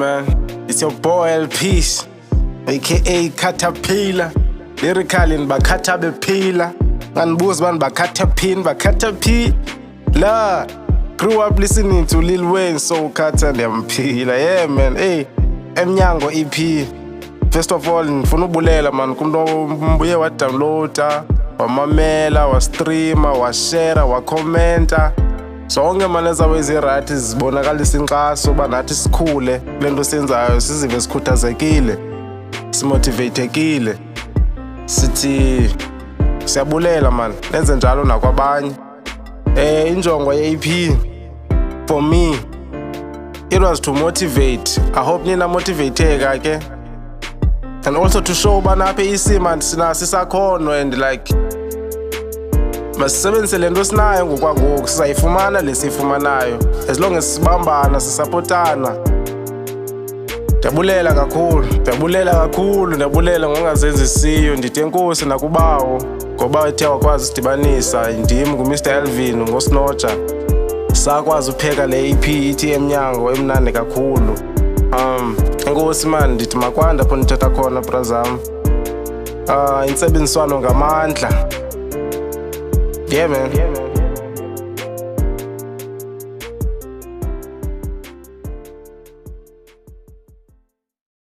man, it's your boy LPs, aka Caterpillar. Lyrically bakhatha bephila, nganibuza bani bakhatha pin, bakhatha P. La, grew up listening to Lil Wayne, so khatha ndiyamphila. Yeah man, hey, Emnyango EP. First of all, ngifuna ubulela man kumuntu ombuye wa downloada, wamamela, wa streama, wa share, wa commenta. Zonke manje ezabe ezirayight zibonakalisa inxaso banathi sikhule kulento senzayo, sizive sikhuthazekile, simotivatekile. Sithi siyabulela man, lenze njalo nakwabanye. Injongo ye-EP for me, it was to motivate. I hope nina motivateka ke. And also to show bana apha isima sisakhono and like masisebenzise lento sinayo ngokwangoku, sizayifumana lesiyifumanayo as long as sibambana, sisapotana. Ndiyabulela kakhulu, ndiyabulela ngongazenzi siyo. Ndithi enkosi nakubawo ngoba ethe wakwazi usidibanisa ndim nguMr Elvin ngosinoja. Sakwazi upheka le EP ithi Emnyango emnandi kakhulu. Enkosi man, ndithi makwanda apho nithetha khona brazam. Intsebenziswano ngamandla. Yeah man.